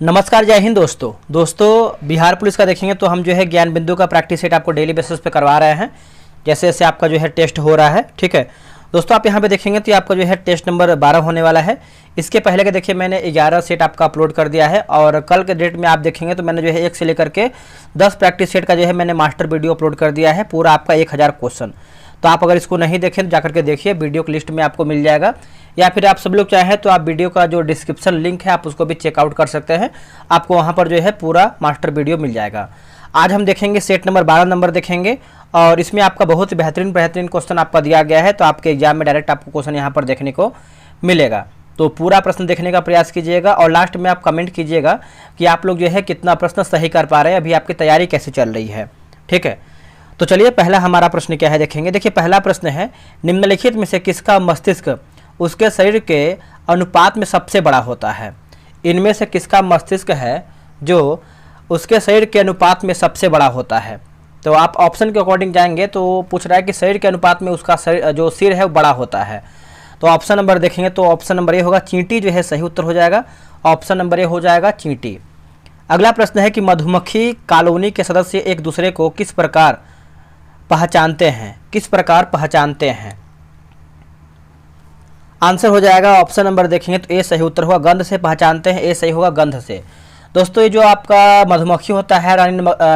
नमस्कार, जय हिंद दोस्तों बिहार पुलिस का देखेंगे तो हम जो है ज्ञान बिंदु का प्रैक्टिस सेट आपको डेली बेसिस पे करवा रहे हैं। जैसे जैसे आपका जो है टेस्ट हो रहा है, ठीक है दोस्तों। आप यहाँ पे देखेंगे तो आपका जो है टेस्ट नंबर 12 होने वाला है। इसके पहले के देखिए मैंने 11 सेट आपका अपलोड कर दिया है और कल के डेट में आप देखेंगे तो मैंने जो है 1 से लेकर के 10 प्रैक्टिस सेट का जो है मैंने मास्टर वीडियो अपलोड कर दिया है, पूरा आपका 1000 क्वेश्चन। तो आप अगर इसको नहीं देखें तो जाकर के देखिए, वीडियो की लिस्ट में आपको मिल जाएगा, या फिर आप सब लोग चाहें तो आप वीडियो का जो डिस्क्रिप्शन लिंक है आप उसको भी चेकआउट कर सकते हैं। आपको वहां पर जो है पूरा मास्टर वीडियो मिल जाएगा। आज हम देखेंगे सेट नंबर 12 नंबर देखेंगे और इसमें आपका बहुत बेहतरीन क्वेश्चन आपका दिया गया है। तो आपके एग्जाम में डायरेक्ट आपको क्वेश्चन यहाँ पर देखने को मिलेगा। तो पूरा प्रश्न देखने का प्रयास कीजिएगा और लास्ट में आप कमेंट कीजिएगा कि आप लोग जो है कितना प्रश्न सही कर पा रहे हैं, अभी आपकी तैयारी कैसे चल रही है, ठीक है। तो चलिए पहला हमारा प्रश्न क्या है देखेंगे। देखिए पहला प्रश्न है, निम्नलिखित में से किसका मस्तिष्क उसके शरीर के अनुपात में सबसे बड़ा होता है। इनमें से किसका मस्तिष्क है जो उसके शरीर के अनुपात में सबसे बड़ा होता है। तो आप ऑप्शन के अकॉर्डिंग जाएंगे तो पूछ रहा है कि शरीर के अनुपात में उसका जो सिर है वो बड़ा होता है। तो ऑप्शन नंबर देखेंगे तो ऑप्शन नंबर ए होगा, चींटी जो है सही उत्तर हो जाएगा। ऑप्शन नंबर ए हो जाएगा चींटी। अगला प्रश्न है कि मधुमक्खी कॉलोनी के सदस्य एक दूसरे को किस प्रकार पहचानते हैं, किस प्रकार पहचानते हैं। आंसर हो जाएगा ऑप्शन नंबर देखेंगे तो ए सही उत्तर होगा, गंध से पहचानते हैं। ए सही होगा, गंध से। दोस्तों ये जो आपका मधुमक्खी होता है,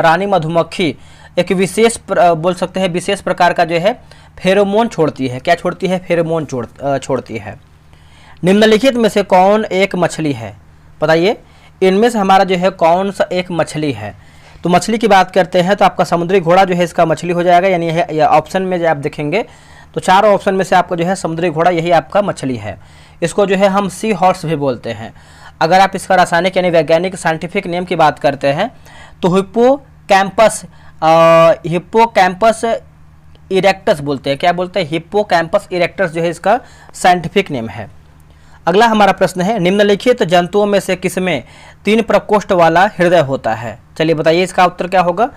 रानी मधुमक्खी एक विशेष बोल सकते हैं विशेष प्रकार का जो है फेरोमोन छोड़ती है। क्या छोड़ती है? फेरोमोन छोड़ती है। निम्नलिखित में से कौन एक मछली है, बताइए इनमें से हमारा जो है कौन सा एक मछली है। तो मछली की बात करते हैं तो आपका समुद्री घोड़ा जो है इसका मछली हो जाएगा, यानी यह ऑप्शन में जो आप देखेंगे तो 4 ऑप्शन में से आपको जो है समुद्री घोड़ा यही आपका मछली है। इसको जो है हम सी हॉर्स भी बोलते हैं। अगर आप इसका रासायनिक यानी वैज्ञानिक साइंटिफिक नेम की बात करते हैं तो हिप्पोकैम्पस इरेक्टस बोलते हैं। क्या बोलते हैं? हिप्पोकैम्पस इरेक्टस जो है इसका साइंटिफिक नेम है। अगला हमारा प्रश्न है, निम्नलिखित जंतुओं में से किसमें 3 प्रकोष्ठ वाला हृदय होता है। चलिए बताइए इसका उत्तर क्या होगा।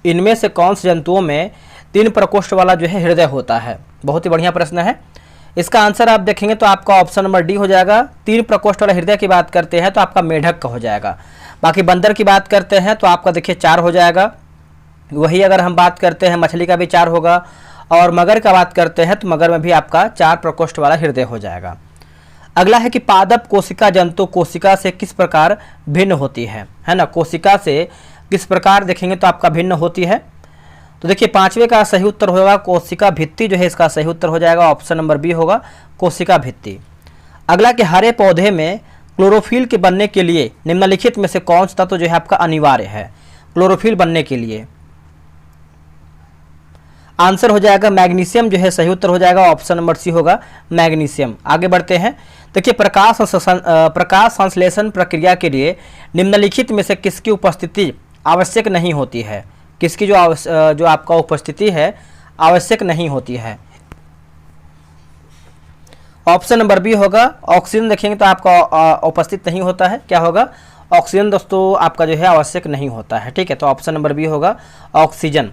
इनमें से कौन से जंतुओं में 3 प्रकोष्ठ वाला जो है हृदय होता है। बहुत ही बढ़िया प्रश्न है। इसका आंसर आप देखेंगे तो आपका ऑप्शन नंबर डी हो जाएगा। 3 प्रकोष्ठ वाला हृदय की बात करते हैं तो आपका मेढक का हो जाएगा। बाकी बंदर की बात करते हैं तो आपका देखिए 4 हो जाएगा। वही अगर हम बात करते हैं मछली का भी 4 होगा, और मगर का बात करते हैं तो मगर में भी आपका 4 प्रकोष्ठ वाला हृदय हो जाएगा। अगला है कि पादप कोशिका जंतु कोशिका से किस प्रकार भिन्न होती है ना। कोशिका से किस प्रकार देखेंगे तो आपका भिन्न होती है। तो देखिए 5वें का सही उत्तर होगा कोशिका भित्ति जो है इसका सही उत्तर हो जाएगा। ऑप्शन नंबर बी होगा कोशिका भित्ति। अगला कि हरे पौधे में क्लोरोफिल के बनने के लिए निम्नलिखित में से कौन सा तत्व जो है आपका अनिवार्य है क्लोरोफिल बनने के लिए। आंसर हो जाएगा मैग्नीशियम जो है सही उत्तर हो जाएगा। ऑप्शन नंबर सी होगा मैग्नीशियम। आगे बढ़ते हैं। देखिए प्रकाश संश्लेषण प्रक्रिया के लिए निम्नलिखित में से किसकी उपस्थिति आवश्यक नहीं होती है। किसकी जो आपका उपस्थिति है आवश्यक नहीं होती है। ऑप्शन नंबर बी होगा ऑक्सीजन। देखेंगे तो आपका उपस्थित नहीं होता है। क्या होगा? ऑक्सीजन दोस्तों आपका जो है आवश्यक नहीं होता है, ठीक है। तो ऑप्शन नंबर बी होगा ऑक्सीजन।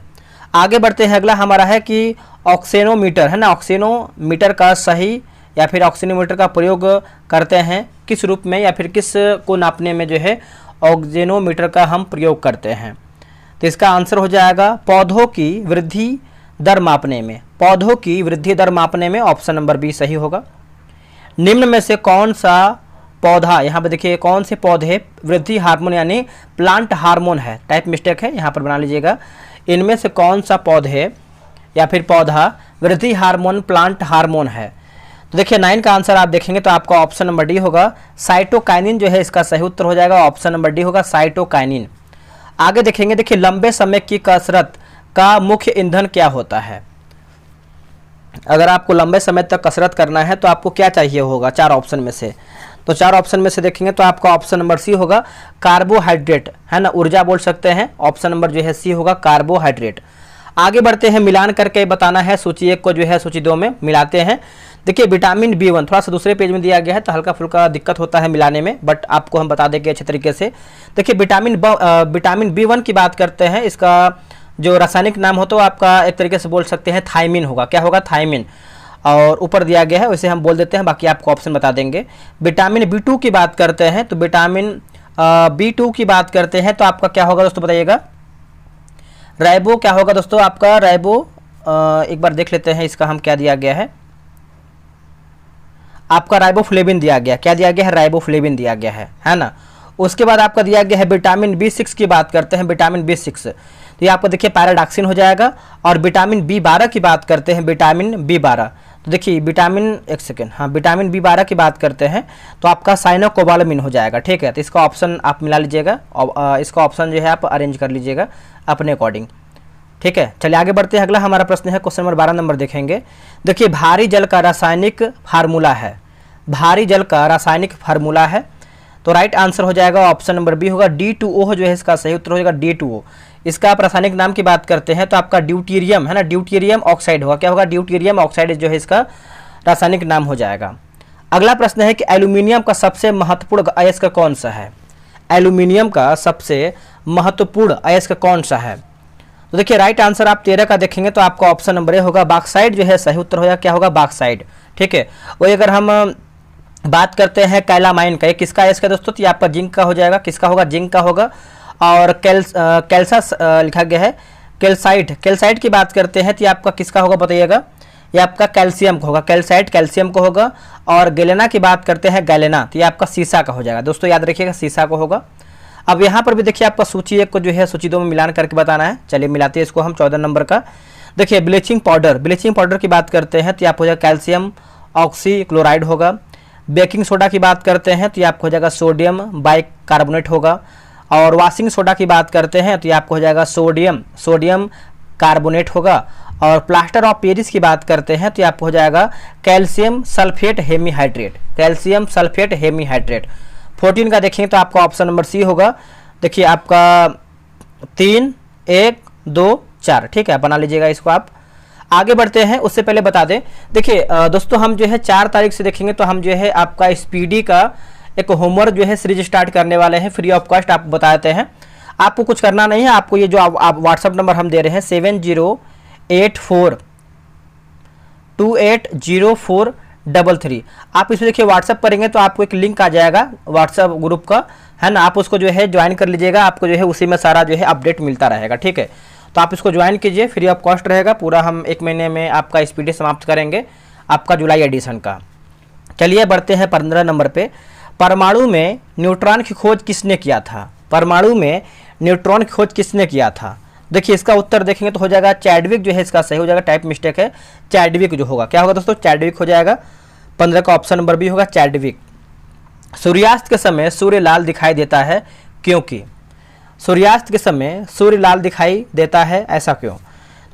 आगे बढ़ते हैं। अगला हमारा है कि ऑक्सीनोमीटर है ना। ऑक्सीनोमीटर का सही या फिर ऑक्सीनोमीटर का प्रयोग करते हैं किस रूप में या फिर किस को नापने में जो है ऑक्सीनोमीटर का हम प्रयोग करते हैं। तो इसका आंसर हो जाएगा पौधों की वृद्धि दर मापने में। पौधों की वृद्धि दर मापने में ऑप्शन नंबर बी सही होगा। निम्न में से कौन सा पौधा, यहाँ पर देखिए कौन से पौधे वृद्धि हार्मोन यानी प्लांट हार्मोन है, टाइप मिस्टेक है यहाँ पर बना लीजिएगा। इनमें से कौन सा पौधे या फिर पौधा वृद्धि हार्मोन प्लांट हार्मोन है। तो देखिए 9 का आंसर आप देखेंगे तो आपका ऑप्शन नंबर डी होगा साइटोकाइनिन जो है इसका सही उत्तर हो जाएगा। ऑप्शन नंबर डी होगा साइटोकाइनिन। आगे देखेंगे। देखिए लंबे समय की कसरत का मुख्य ईंधन क्या होता है। अगर आपको लंबे समय तक कसरत करना है तो आपको क्या चाहिए होगा 4 ऑप्शन में से। तो 4 ऑप्शन में से देखेंगे तो आपका ऑप्शन नंबर सी होगा कार्बोहाइड्रेट है ना, ऊर्जा बोल सकते हैं। ऑप्शन नंबर जो है सी होगा कार्बोहाइड्रेट। आगे बढ़ते हैं। मिलान करके बताना है। सूची 1 को जो है सूची 2 में मिलाते हैं। देखिए विटामिन B1 थोड़ा सा दूसरे पेज में दिया गया है तो हल्का फुल्का दिक्कत होता है मिलाने में, बट आपको हम बता देंगे अच्छे तरीके से। देखिए विटामिन B1 की बात करते हैं। इसका जो रासायनिक नाम हो तो आपका एक तरीके से बोल सकते हैं थायमिन होगा। क्या होगा? थायमिन। और ऊपर दिया गया है वैसे हम बोल देते हैं, बाकी आपको ऑप्शन बता देंगे। विटामिन B2 की बात करते हैं तो विटामिन B2 की बात करते हैं तो आपका क्या होगा दोस्तों, बताइएगा। राइबो क्या होगा दोस्तों आपका, राइबो एक बार देख लेते हैं इसका हम क्या दिया गया है। आपका राइबोफ्लेविन दिया गया, क्या दिया गया है, राइबोफ्लेविन दिया गया है ना। उसके बाद आपका दिया गया है विटामिन B6 की बात करते हैं, विटामिन B6 तो ये आपको देखिए पैराडॉक्सिन हो जाएगा। और विटामिन B12 की बात करते हैं, विटामिन B12 तो देखिए विटामिन, एक सेकेंड, हाँ विटामिन B12 की बात करते हैं तो आपका साइनोकोबालामिन हो जाएगा, ठीक है। तो इसका ऑप्शन आप मिला लीजिएगा और इसका ऑप्शन जो है आप अरेंज कर लीजिएगा अपने अकॉर्डिंग, ठीक है। चलिए आगे बढ़ते हैं। अगला हमारा प्रश्न है क्वेश्चन नंबर 12 नंबर देखेंगे। देखिए भारी जल का रासायनिक फार्मूला है, भारी जल का रासायनिक फार्मूला है तो राइट आंसर हो जाएगा ऑप्शन नंबर बी होगा D2O जो है इसका सही उत्तर हो जाएगा D2O। इसका आप रासायनिक नाम की बात करते हैं तो आपका ड्यूटीरियम है ना, ड्यूटीरियम ऑक्साइड होगा, क्या होगा, ड्यूटीरियम ऑक्साइड जो है इसका रासायनिक नाम हो जाएगा। अगला प्रश्न है कि एल्यूमिनियम का सबसे महत्वपूर्ण अयस्क कौन सा है, एल्यूमिनियम का सबसे महत्वपूर्ण अयस्क कौन सा है। तो देखिए राइट आंसर आप 13 का देखेंगे तो आपका ऑप्शन नंबर ए होगा, बॉक्साइट जो है सही उत्तर हो जाएगा, क्या होगा, बॉक्साइट, ठीक है। वही अगर हम बात करते हैं कैलामाइन का, ये किसका अयस्क है दोस्तों, तो ये आपका जिंक का हो जाएगा, किसका होगा, जिंक का होगा। और कैल्सस लिखा गया है, कैल्साइट, कैल्साइट की बात करते हैं तो ये आपका किसका होगा बताइएगा, ये आपका कैल्शियम का होगा, कैल्साइट कैल्शियम को होगा। और गैलेना की बात करते हैं, गैलेना तो ये आपका सीसा का हो जाएगा, दोस्तों याद रखिएगा सीसा को होगा। अब यहाँ पर भी देखिए आपका सूची 1 को जो है सूची 2 में मिलान करके बताना है। चलिए मिलाते हैं इसको हम 14 नंबर का। देखिए ब्लीचिंग पाउडर, ब्लीचिंग पाउडर की बात करते हैं तो ये आपको हो जाएगा कैल्शियम ऑक्सीक्लोराइड होगा। बेकिंग सोडा की बात करते हैं तो ये आपको हो जाएगा सोडियम बाइकार्बोनेट होगा। और वॉशिंग सोडा की बात करते हैं तो ये आपको हो जाएगा सोडियम कार्बोनेट होगा। और प्लास्टर ऑफ पेरिस की बात करते हैं तो ये आपको हो जाएगा calcium sulphate hemihydrate, calcium sulphate hemihydrate. 14 का देखेंगे तो आपका ऑप्शन नंबर सी होगा। देखिए आपका 3 1 2 4, ठीक है, बना लीजिएगा इसको आप। आगे बढ़ते हैं उससे पहले बता दें, देखिए दोस्तों हम जो है 4 तारीख से देखेंगे तो हम जो है आपका स्पीडी का एक होमवर्क जो है सीरीज स्टार्ट करने वाले हैं, फ्री ऑफ कॉस्ट आपको बताते हैं। आपको कुछ करना नहीं है, आपको ये जो आप व्हाट्सअप नंबर हम दे रहे हैं 7084280433, आप इसमें देखिए व्हाट्सअप करेंगे तो आपको एक लिंक आ जाएगा व्हाट्सअप ग्रुप का, है ना। आप उसको जो है ज्वाइन कर लीजिएगा, आपको जो है उसी में सारा जो है अपडेट मिलता रहेगा, ठीक है। तो आप इसको ज्वाइन कीजिए, फ्री ऑफ कॉस्ट रहेगा पूरा। हम 1 महीने में आपका स्पीडी समाप्त करेंगे आपका जुलाई एडिशन का। चलिए बढ़ते हैं 15 नंबर पे। परमाणु में न्यूट्रॉन की खोज किसने किया था, परमाणु में न्यूट्रॉन की खोज किसने किया था। देखिए इसका उत्तर देखेंगे तो हो जाएगा चैडविक जो है इसका सही हो जाएगा, टाइप मिस्टेक है, चैडविक जो होगा, क्या होगा दोस्तों, चैडविक हो जाएगा। 15 का ऑप्शन नंबर बी होगा चैडविक। सूर्यास्त के समय सूर्य लाल दिखाई देता है क्योंकि, सूर्यास्त के समय सूर्य लाल दिखाई देता है ऐसा क्यों।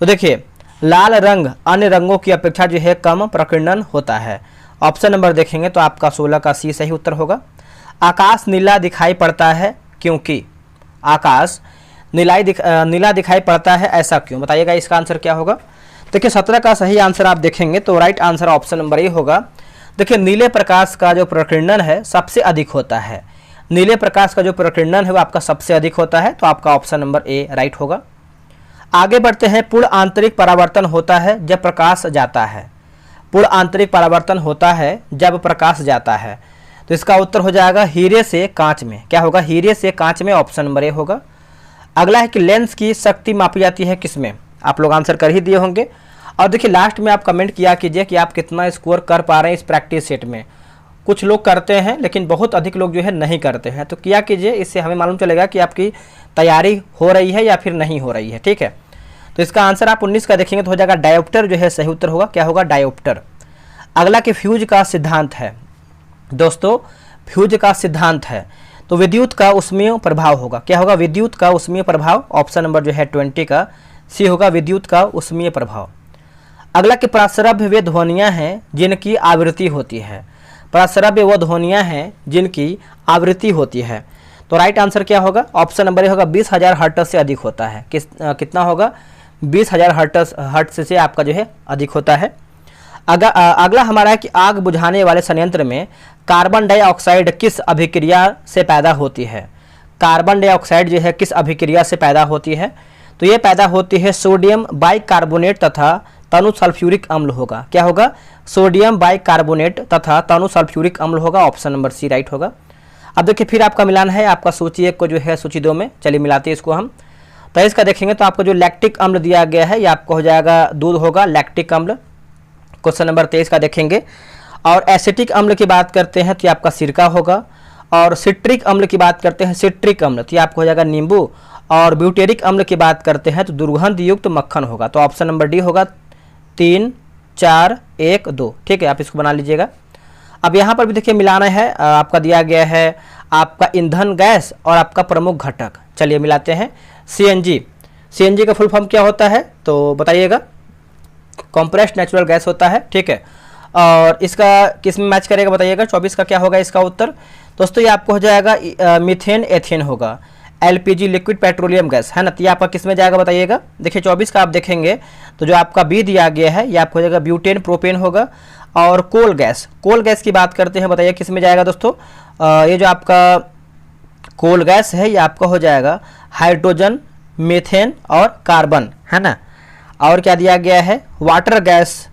तो देखिए लाल रंग अन्य रंगों की अपेक्षा जो है कम प्रकीर्णन होता है। ऑप्शन नंबर देखेंगे तो आपका 16 का सी सही उत्तर होगा। आकाश नीला दिखाई पड़ता है क्योंकि, आकाश नीला दिखाई पड़ता है ऐसा क्यों, बताइएगा इसका आंसर क्या होगा। देखिए 17 का सही आंसर आप देखेंगे तो right answer option number A होगा। देखिए नीले प्रकाश का जो प्रकीर्णन है सबसे अधिक होता है, नीले प्रकाश का जो प्रकीर्णन है वो आपका सबसे अधिक होता है, तो आपका ऑप्शन नंबर ए राइट होगा। आगे बढ़ते हैं। पूर्ण आंतरिक परावर्तन होता है जब प्रकाश जाता है, पूर्ण आंतरिक परावर्तन होता है जब प्रकाश जाता है, तो इसका उत्तर हो जाएगा हीरे से कांच में, क्या होगा, हीरे से कांच में, ऑप्शन नंबर ए होगा। अगला है कि लेंस की शक्ति मापी जाती है किसमें, आप लोग आंसर कर ही दिए होंगे। और देखिए लास्ट में आप कमेंट किया कीजिए कि आप कितना स्कोर कर पा रहे हैं इस प्रैक्टिस सेट में। कुछ लोग करते हैं लेकिन बहुत अधिक लोग जो है नहीं करते हैं, तो किया कीजिए, इससे हमें मालूम चलेगा कि आपकी तैयारी हो रही है या फिर नहीं हो रही है, ठीक है। तो इसका आंसर आप 19 का देखेंगे तो हो जाएगा डायोप्टर जो है सही उत्तर होगा, क्या होगा, डायोप्टर। अगला कि फ्यूज का सिद्धांत है दोस्तों, फ्यूज का सिद्धांत है तो विद्युत का उष्मीय प्रभाव होगा, क्या होगा, विद्युत का उष्मीय प्रभाव, ऑप्शन नंबर जो है 20 का सी होगा, विद्युत का उष्मीय प्रभाव। अगला कि प्रासरभ्य वे ध्वनियाँ हैं जिनकी आवृत्ति होती है, प्रासरभ्य वो ध्वनियाँ हैं जिनकी आवृत्ति होती है, तो राइट आंसर क्या होगा, ऑप्शन नंबर ए होगा 20,000 हर्ट्ज से अधिक होता है। कितना होगा, 20,000 हर्ट्ज से आपका जो है अधिक होता है। अगला हमारा है कि आग बुझाने वाले संयंत्र में कार्बन डाइऑक्साइड किस अभिक्रिया से पैदा होती है, कार्बन डाइऑक्साइड जो है किस अभिक्रिया से पैदा होती है, तो ये पैदा होती है सोडियम बाइकार्बोनेट तथा तनु सल्फ्यूरिक अम्ल होगा, क्या होगा, सोडियम बाइकार्बोनेट तथा तनु सल्फ्यूरिक अम्ल होगा, ऑप्शन नंबर सी राइट होगा। अब देखिए फिर आपका मिलान है आपका सूची 1 को जो है सूची 2 में। चलिए मिलाते हैं इसको हम। तो इसका देखेंगे तो आपको जो लैक्टिक अम्ल दिया गया है ये आपको हो जाएगा दूध होगा, लैक्टिक अम्ल। क्वेश्चन नंबर 23 का देखेंगे। और एसिटिक अम्ल की बात करते हैं तो ये आपका सिरका होगा। और सिट्रिक अम्ल की बात करते हैं, सिट्रिक अम्ल, तो ये आपको हो जाएगा नींबू। और ब्यूटेरिक अम्ल की बात करते हैं तो दुर्गंध युक्त मक्खन होगा। तो ऑप्शन नंबर डी होगा 3 4 1 2। ठीक है, आप इसको बना लीजिएगा। अब यहाँ पर भी देखिए मिलाना है, आपका दिया गया है आपका ईंधन गैस और आपका प्रमुख घटक। चलिए मिलाते हैं। सीएनजी, सीएनजी का फुल फॉर्म क्या होता है तो बताइएगा। कॉम्प्रेस्ड नेचुरल गैस होता है। ठीक है, और इसका किस में मैच करेगा बताइएगा। 24 का क्या होगा इसका उत्तर दोस्तों, ये आपको हो जाएगा मीथेन एथेन होगा। एलपीजी लिक्विड पेट्रोलियम गैस है ना, तो ये आपका किस में जाएगा बताइएगा। देखिए 24 का आप देखेंगे तो जो आपका बी दिया गया है ये आपको हो जाएगा ब्यूटेन प्रोपेन होगा। और कोल गैस, कोल गैस की बात करते हैं, बताइए किस में जाएगा दोस्तों। ये जो आपका कोल गैस है ये आपका हो जाएगा हाइड्रोजन, मीथेन और कार्बन, है ना। और क्या दिया गया है, वाटर गैस,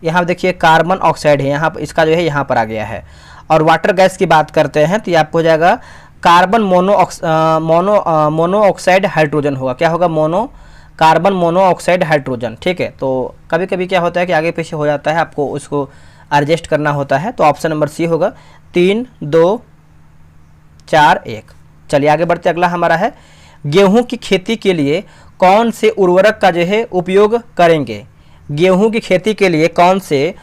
यहाँ देखिए कार्बन ऑक्साइड है, यहाँ इसका जो है यहाँ पर आ गया है। और वाटर गैस की बात करते हैं तो ये आपको हो जाएगा कार्बन मोनोऑक्साइड हाइड्रोजन होगा। क्या होगा, कार्बन मोनोऑक्साइड हाइड्रोजन। ठीक है, तो कभी कभी क्या होता है कि आगे पीछे हो जाता है, आपको उसको एडजस्ट करना होता है। तो ऑप्शन नंबर सी होगा 3 2 4 1। चलिए आगे बढ़ते, अगला हमारा है गेहूं की खेती के लिए कौन से उर्वरक का जो है उपयोग करेंगे। गेहूं की खेती के लिए कौन से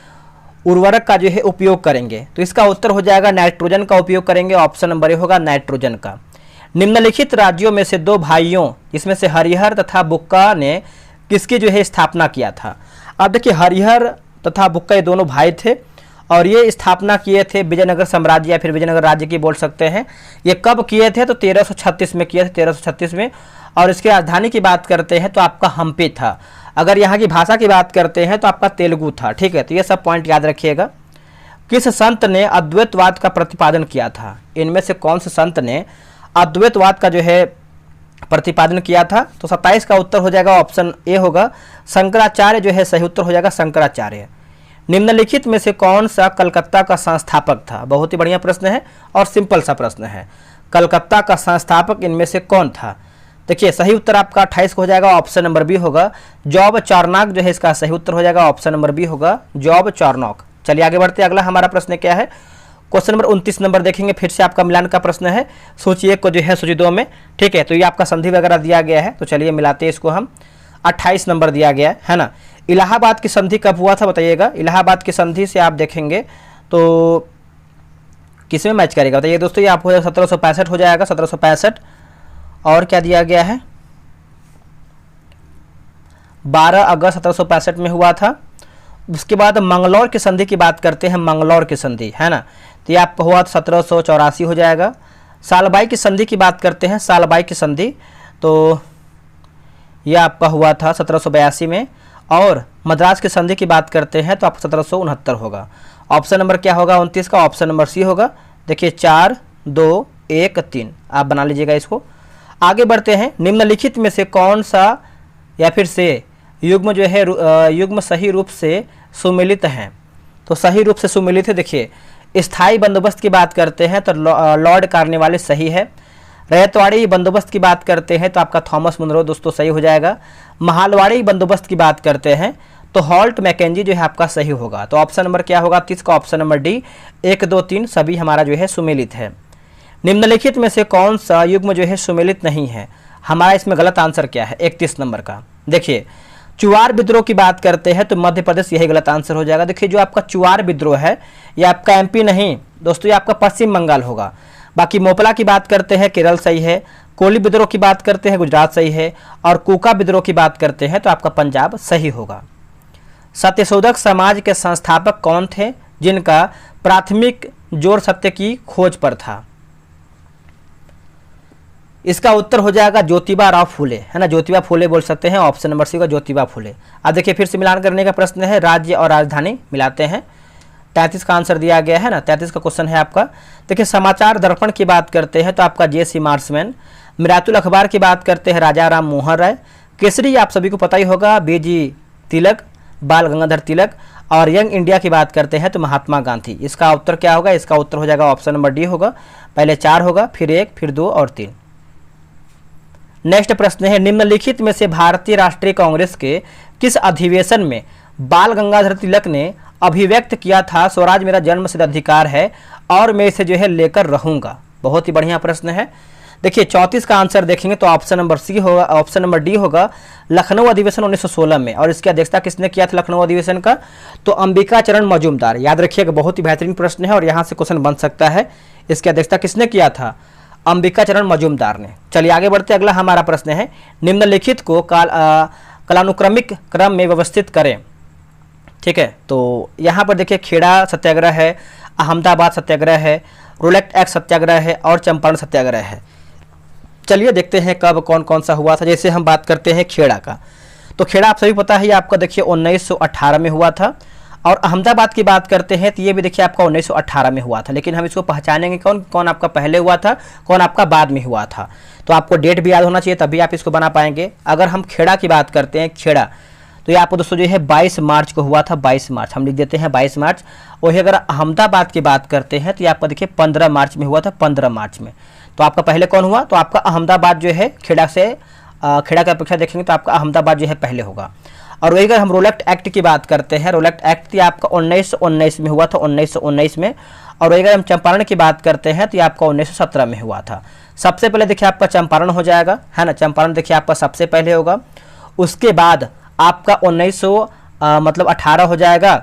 उर्वरक का जो है उपयोग करेंगे, तो इसका उत्तर हो जाएगा नाइट्रोजन का उपयोग करेंगे। ऑप्शन नंबर ए होगा नाइट्रोजन का। निम्नलिखित राज्यों में से 2 भाइयों, इसमें से हरिहर तथा बुक्का ने किसकी जो है स्थापना किया था। अब देखिए हरिहर तथा बुक्का ये दोनों भाई थे और ये स्थापना किए थे विजयनगर साम्राज्य या फिर विजयनगर राज्य की बोल सकते हैं। ये कब किए थे तो 1336 में किए थे, 1336 में। और इसकी राजधानी की बात करते हैं तो आपका हम्पी था। अगर यहाँ की भाषा की बात करते हैं तो आपका तेलुगु था। ठीक है, तो ये सब पॉइंट याद रखिएगा। किस संत ने अद्वैतवाद का प्रतिपादन किया था, इनमें से कौन से संत ने अद्वैतवाद का जो है प्रतिपादन किया था। तो 27 का उत्तर हो जाएगा ऑप्शन ए होगा शंकराचार्य, जो है सही उत्तर हो जाएगा शंकराचार्य। निम्नलिखित में से कौन सा कलकत्ता का संस्थापक था। बहुत ही बढ़िया प्रश्न है और सिंपल सा प्रश्न है। कलकत्ता का संस्थापक इनमें से कौन था। देखिए सही उत्तर आपका 28 को हो जाएगा, ऑप्शन नंबर बी होगा जॉब चार्नॉक, जो है इसका सही उत्तर हो जाएगा ऑप्शन नंबर बी होगा जॉब चार्नॉक। चलिए आगे बढ़ते, अगला हमारा प्रश्न क्या है। क्वेश्चन नंबर 29 नंबर देखेंगे, फिर से आपका मिलान का प्रश्न है सूची 1 को जो है सूची 2 में। ठीक है, तो ये आपका संधि वगैरह दिया गया है, तो चलिए मिलाते हैं इसको हम। 28 नंबर दिया गया है ना। इलाहाबाद की संधि कब हुआ था बताइएगा। इलाहाबाद की संधि से आप देखेंगे तो किस में मैच करेगा बताइए दोस्तों। ये आपको 1765 हो जाएगा, 1765। और क्या दिया गया है, 12 अगस्त 1765 में हुआ था। उसके बाद मंगलौर की संधि की बात करते हैं, मंगलौर की संधि है ना, तो ये आपका हुआ 1784 हो जाएगा। सालबाई की संधि की बात करते हैं, सालबाई की संधि तो ये आपका हुआ था 1782 में। और मद्रास की संधि की बात करते हैं तो आपका 1769 होगा। ऑप्शन नंबर क्या होगा 29 का, ऑप्शन नंबर सी होगा। देखिए 4 2 1 3 आप बना लीजिएगा इसको। आगे बढ़ते हैं, निम्नलिखित में से कौन सा या फिर से युग्म जो है युग्म सही रूप से सुमेलित हैं। तो सही रूप से सुमेलित है, देखिए स्थायी बंदोबस्त की बात करते हैं तो लॉर्ड कार्नवालिस सही है। रैयतवाड़ी बंदोबस्त की बात करते हैं तो आपका थॉमस मुनरो दोस्तों सही हो जाएगा। महालवाड़ी बंदोबस्त की बात करते हैं तो हॉल्ट मैकेंजी जो है आपका सही होगा। तो ऑप्शन नंबर क्या होगा 30 का, ऑप्शन नंबर डी 1 2 3 सभी हमारा जो है सुमेलित है। निम्नलिखित में से कौन सा युग्म जो है सुमेलित नहीं है, हमारा इसमें गलत आंसर क्या है 31 नंबर का। देखिए चुआर विद्रोह की बात करते हैं तो मध्य प्रदेश यही गलत आंसर हो जाएगा। देखिए जो आपका चुआर विद्रोह है ये आपका एमपी नहीं दोस्तों, ये आपका पश्चिम बंगाल होगा। बाकी मोपला की बात करते हैं केरल सही है, कोली विद्रोह की बात करते हैं गुजरात सही है, और कूका विद्रोह की बात करते हैं तो आपका पंजाब सही होगा। सत्यशोधक समाज के संस्थापक कौन थे जिनका प्राथमिक जोर सत्य की खोज पर था। इसका उत्तर हो जाएगा ज्योतिबा राव फूले, है ना, ज्योतिबा फूले बोल सकते हैं, ऑप्शन नंबर सी का ज्योतिबा फूले। अब देखिए फिर से मिलान करने का प्रश्न है, राज्य और राजधानी मिलाते हैं। 33 का आंसर दिया गया है ना, 33 का क्वेश्चन है आपका। देखिए समाचार दर्पण की बात करते हैं तो आपका जे.सी. मार्समैन। मिरातुल अखबार की बात करते हैं राजा राम मोहन राय। केसरी आप सभी को पता ही होगा, बी.जी. तिलक, बाल गंगाधर तिलक। और यंग इंडिया की बात करते हैं तो महात्मा गांधी। इसका उत्तर क्या होगा? इसका उत्तर हो जाएगा ऑप्शन नंबर डी होगा। पहले 4 होगा, फिर 1, फिर 2 और 3। नेक्स्ट प्रश्न है, निम्नलिखित में से भारतीय राष्ट्रीय कांग्रेस के किस अधिवेशन में बाल गंगाधर तिलक ने अभिव्यक्त किया था स्वराज मेरा जन्मसिद्ध अधिकार है और मैं इसे जो है लेकर रहूंगा? बहुत ही बढ़िया प्रश्न है। देखिए 34 का आंसर देखेंगे तो ऑप्शन नंबर सी होगा, ऑप्शन नंबर डी होगा, लखनऊ अधिवेशन 1916 में। और इसकी अध्यक्षता किसने किया था लखनऊ अधिवेशन का? तो अंबिका चरण मजूमदार। याद रखिएगा, बहुत ही बेहतरीन प्रश्न है और यहाँ से क्वेश्चन बन सकता है। इसकी अध्यक्षता किसने किया था? अंबिका चरण मजूमदार ने। चलिए आगे बढ़ते, अगला हमारा प्रश्न है, निम्नलिखित को कालानुक्रमिक क्रम में व्यवस्थित करें। ठीक है, तो यहाँ पर देखिए खेड़ा सत्याग्रह है, अहमदाबाद सत्याग्रह है, रोलेक्ट एक्ट सत्याग्रह है और चंपारण सत्याग्रह है। चलिए देखते हैं कब कौन कौन सा हुआ था। जैसे हम बात करते हैं खेड़ा का, तो खेड़ा आप सभी पता है ये आपका देखिए 1918 में हुआ था। और अहमदाबाद की बात करते हैं तो ये भी देखिए आपका 1918 में हुआ था। लेकिन हम इसको पहचानेंगे कौन कौन आपका पहले हुआ था, कौन आपका बाद में हुआ था। तो आपको डेट भी याद होना चाहिए, तभी आप इसको बना पाएंगे। अगर हम खेड़ा की बात करते हैं, खेड़ा तो ये आपको दोस्तों जो है 22 मार्च को हुआ था। 22 मार्च हम लिख देते हैं 22 मार्च। वही अगर अहमदाबाद की बात करते हैं तो ये आपका देखिए 15 मार्च में हुआ था, 15 मार्च में। तो आपका पहले कौन हुआ? तो आपका अहमदाबाद जो है खेड़ा से खेड़ा की अपेक्षा देखेंगे तो आपका अहमदाबाद जो है पहले होगा। और वही अगर हम रोलेक्ट एक्ट की बात करते हैं, रोलेक्ट एक्ट ये आपका 1919 में हुआ था, 1919 में। और वही अगर हम चंपारण की बात करते हैं तो ये आपका 1917 में हुआ था। सबसे पहले देखिए आपका चंपारण हो जाएगा, है ना, चंपारण देखिए आपका सबसे पहले होगा। उसके बाद आपका 18 हो जाएगा,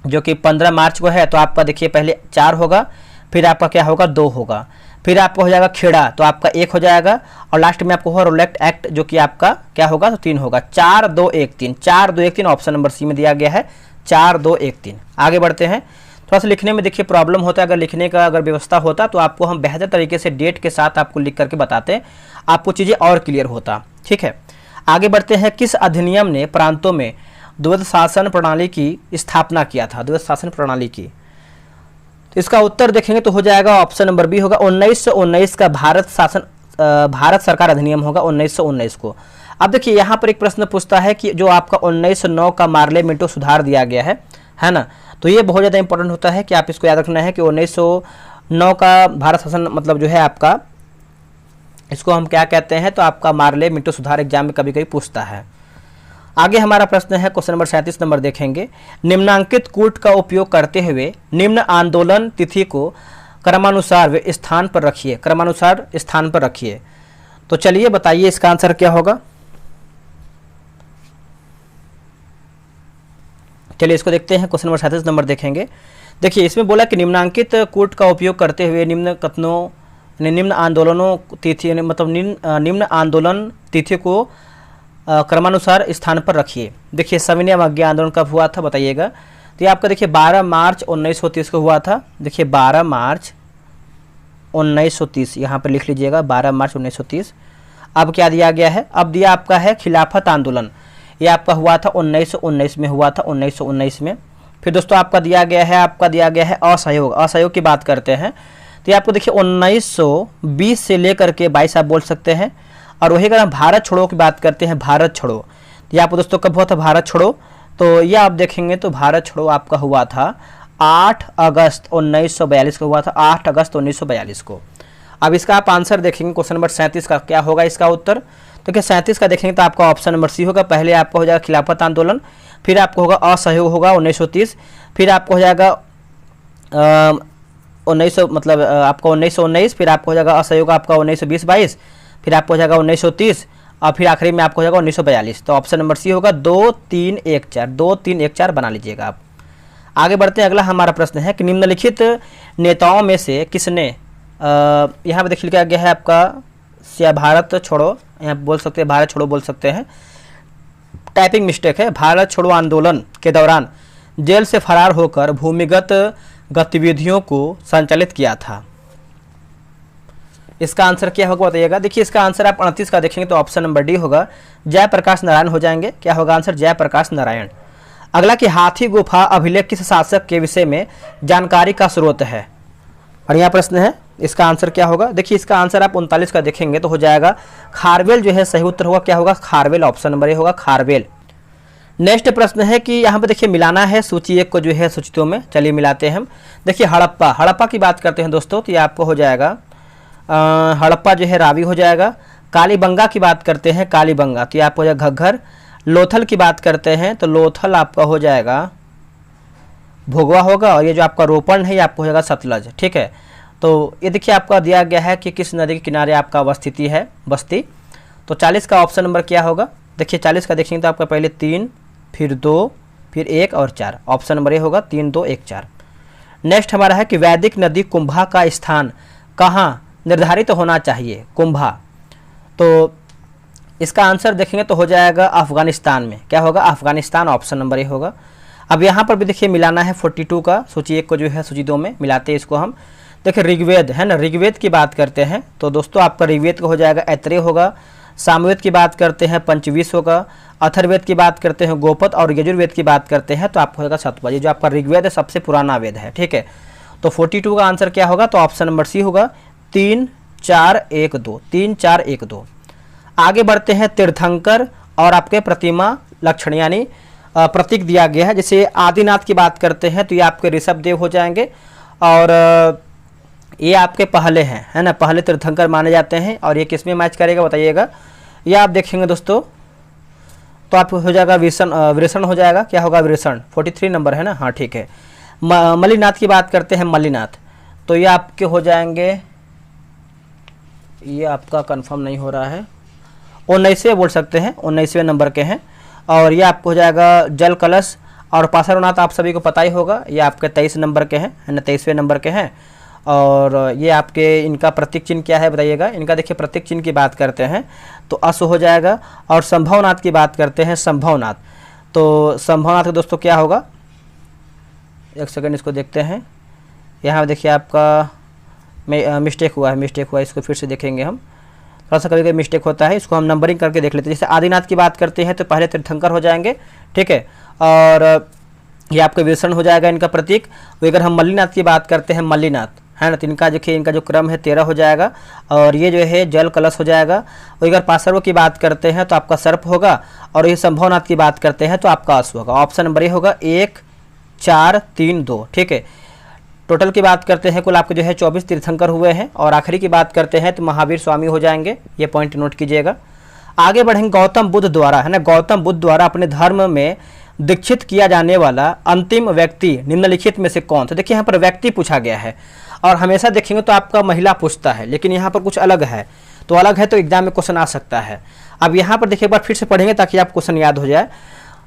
जो कि 15 मार्च को है। तो आपका देखिए पहले 4 होगा, फिर आपका क्या होगा 2 होगा, फिर आपका हो जाएगा खेड़ा तो आपका 1 हो जाएगा, और लास्ट में आपको होगा रोलेक्ट एक्ट जो कि आपका क्या होगा तो 3 होगा। 4 2 1 3, 4 2 1 3 ऑप्शन नंबर सी में दिया गया है, 4 2 1 3। आगे बढ़ते हैं। थोड़ा सा लिखने में देखिए प्रॉब्लम होता है, अगर लिखने का अगर व्यवस्था होता तो आपको हम बेहतर तरीके से डेट के साथ आपको लिख करके बताते, आपको चीज़ें और क्लियर होता। ठीक है, आगे बढ़ते हैं। किस अधिनियम ने प्रांतों में द्वैध शासन प्रणाली की स्थापना किया था? द्वैध शासन प्रणाली की, तो इसका उत्तर देखेंगे तो हो जाएगा ऑप्शन नंबर बी होगा, 1919 का भारत सरकार अधिनियम होगा 1919 को। अब देखिए यहाँ पर एक प्रश्न पूछता है कि जो आपका 1909 का मार्ले मिंटो सुधार दिया गया है ना, तो ये बहुत ज़्यादा इंपॉर्टेंट होता है कि आप इसको याद रखना है कि 1909 का भारत शासन मतलब जो है आपका, इसको हम क्या कहते हैं, तो आपका मार्ले मिंटो सुधार एग्जाम में कभी कभी पूछता है। आगे हमारा प्रश्न है क्वेश्चन नंबर 37 नंबर देखेंगे। निम्नांकित कूट का उपयोग करते हुए निम्न आंदोलन तिथि को क्रमानुसार स्थान पर रखिए, क्रमानुसार स्थान पर रखिए। तो चलिए बताइए इसका आंसर क्या होगा। चलिए इसको देखते हैं, क्वेश्चन नंबर 37 नंबर देखेंगे। देखिए इसमें बोला कि निम्नांकित कूट का उपयोग करते हुए निम्न कथनों निम्न आंदोलनों तिथि मतलब निम्न आंदोलन तिथि को क्रमानुसार स्थान पर रखिए। देखिए सविनय अवज्ञा आंदोलन कब हुआ था बताइएगा। तो ये आपका देखिए 12 मार्च 1930 को हुआ था। देखिए 12 मार्च 1930 यहाँ पर लिख लीजिएगा, 12 मार्च 1930। अब क्या दिया गया है? अब दिया आपका है खिलाफत आंदोलन, ये आपका हुआ था 1919 में हुआ था, 1919 में। फिर दोस्तों आपका दिया गया है असहयोग। असहयोग की बात करते हैं तो ये आपको देखिए 1920 से लेकर के 22 आप बोल सकते हैं। और वही अगर हम भारत छोड़ो की बात करते हैं, भारत छोड़ो, ये आपको दोस्तों कब हुआ था भारत छोड़ो? तो ये आप देखेंगे तो भारत छोड़ो आपका हुआ था 8 अगस्त 1942 को हुआ था, 8 अगस्त 1942 को। अब इसका आप आंसर देखेंगे क्वेश्चन नंबर 37 का क्या होगा इसका उत्तर। तो क्या 37 का देखेंगे तो आपका ऑप्शन नंबर सी होगा। पहले आपका हो जाएगा खिलाफत आंदोलन, फिर आपको होगा असहयोग होगा 1930, फिर आपको हो जाएगा 1900 मतलब आपका 1919, फिर आपको हो जाएगा असहयोग आपका 1920-22, फिर आपको हो जाएगा 1930 और फिर आखिरी में आपको हो जाएगा 1942। तो ऑप्शन नंबर सी होगा 2 3 1 4, 2 3 1 4 बना लीजिएगा आप। आगे बढ़ते हैं, अगला हमारा प्रश्न है कि निम्नलिखित नेताओं में से किसने यहाँ पर देख लिया गया है आपका भारत छोड़ो, यहाँ बोल सकते हैं भारत छोड़ो बोल सकते हैं, टाइपिंग मिस्टेक है। भारत छोड़ो आंदोलन के दौरान जेल से फरार होकर भूमिगत गतिविधियों को संचालित किया था। इसका आंसर क्या होगा बताइएगा। देखिए इसका आंसर आप 38 का देखेंगे तो ऑप्शन नंबर डी होगा, जयप्रकाश नारायण हो जाएंगे। क्या होगा आंसर? जयप्रकाश नारायण। अगला कि हाथी गुफा अभिलेख किस शासक के विषय में जानकारी का स्रोत है? बढ़िया प्रश्न है। इसका आंसर क्या होगा? देखिए इसका आंसर आप 39 का देखेंगे तो हो जाएगा खारवेल जो है सही उत्तर होगा। क्या होगा? खारवेल। ऑप्शन नंबर ए होगा खारवेल। नेक्स्ट प्रश्न है कि यहाँ पे देखिए मिलाना है सूची एक को जो है सूची दो में। चलिए मिलाते हैं हम। देखिए हड़प्पा, हड़प्पा की बात करते हैं दोस्तों, तो ये आपको हो जाएगा हड़प्पा जो है रावी हो जाएगा। कालीबंगा की बात करते हैं, कालीबंगा तो ये आपको हो जाएगा घग्घर। लोथल की बात करते हैं तो लोथल आपका हो जाएगा भोगवा होगा, और ये जो आपका रोपण है ये आपको हो जाएगा सतलज। ठीक है, तो ये देखिए आपका दिया गया है कि किस नदी के किनारे आपका अवस्थिति है बस्ती। तो 40 का ऑप्शन नंबर क्या होगा? देखिए 40 का देखेंगे तो आपका पहले 3, फिर 2, फिर 1 और 4। ऑप्शन नंबर ए होगा 3, 2, 1, 4। नेक्स्ट हमारा है कि वैदिक नदी कुंभा का स्थान कहाँ निर्धारित होना चाहिए? कुंभा, तो इसका आंसर देखेंगे तो हो जाएगा अफगानिस्तान में। क्या होगा? अफगानिस्तान। ऑप्शन नंबर ए होगा। अब यहाँ पर भी देखिए मिलाना है 42 का सूची एक को जो है सूची दो में मिलाते हैं इसको हम। देखिए ऋग्वेद है ना, ऋग्वेद की बात करते हैं तो दोस्तों आपका ऋग्वेद का हो जाएगा ऐत्रेय होगा। सामवेद की बात करते हैं पंचवीस होगा। अथर्ववेद की बात करते हैं गोपद, और यजुर्वेद की बात करते हैं तो आपको होगा सतपथ। ये जो आपका ऋग्वेद है सबसे पुराना वेद है। ठीक है, तो 42 का आंसर क्या होगा? तो ऑप्शन नंबर सी होगा 3, 4, 1, 2। 3, 4, 1, 2। आगे बढ़ते हैं तीर्थंकर और आपके प्रतिमा लक्षण यानी प्रतीक दिया गया है। जैसे आदिनाथ की बात करते हैं तो ये आपके ऋषभ देव हो जाएंगे, और ये आपके पहले हैं, है ना, पहले तीर्थंकर माने जाते हैं। और ये किस में मैच करेगा बताइएगा? ये आप देखेंगे दोस्तों तो आप हो जाएगा वृषण हो जाएगा। क्या होगा? वृषण। 43 नंबर है ना, हाँ ठीक है। मल्लिनाथ की बात करते हैं, मल्लिनाथ तो ये आपके हो जाएंगे, ये आपका कंफर्म नहीं हो रहा है, 19वें बोल सकते हैं, 19वें नंबर के हैं। और ये आपको हो जाएगा जल कलश। और पार्श्वनाथ आप सभी को पता ही होगा, ये आपके 23 नंबर के हैं, है ना, 23वें नंबर के हैं। और ये आपके इनका प्रतीक चिन्ह क्या है बताइएगा? इनका देखिए प्रतीक चिन्ह की बात करते हैं तो अश्व हो जाएगा। और संभवनाथ की बात करते हैं, संभवनाथ तो संभवनाथ का दोस्तों क्या होगा? एक सेकंड इसको देखते हैं। यहाँ देखिए आपका मिस्टेक हुआ है, इसको फिर से देखेंगे हम। थोड़ा सा कभी कभी मिस्टेक होता है, इसको हम नंबरिंग करके देख लेते हैं। जैसे आदिनाथ की बात करते हैं तो पहले तीर्थंकर हो जाएंगे। ठीक है, और ये आपका वृषण हो जाएगा इनका प्रतीक। अगर हम मल्लिनाथ की बात करते हैं, मल्लिनाथ है ना, तो इनका देखिए इनका जो क्रम है 13 हो जाएगा। और ये जो है जल कलश हो जाएगा। और अगर पार्श्व की बात करते हैं तो आपका सर्प होगा। और ये संभवनाथ की बात करते हैं तो आपका अश्व होगा। ऑप्शन नंबर ए होगा 1, 4, 3, 2। ठीक है, टोटल की बात करते हैं कुल आपके जो है 24 तीर्थंकर हुए हैं। और आखिरी की बात करते हैं तो महावीर स्वामी हो जाएंगे, ये पॉइंट नोट कीजिएगा। आगे बढ़ेंगे, गौतम बुद्ध द्वारा, है ना, गौतम बुद्ध द्वारा अपने धर्म में दीक्षित किया जाने वाला अंतिम व्यक्ति निम्नलिखित में से कौन था? देखिए यहाँ पर व्यक्ति पूछा गया है, और हमेशा देखेंगे तो आपका महिला पूछता है, लेकिन यहाँ पर कुछ अलग है, तो अलग है तो एग्जाम में क्वेश्चन आ सकता है। अब यहाँ पर देखिए एक बार फिर से पढ़ेंगे ताकि आप क्वेश्चन याद हो जाए।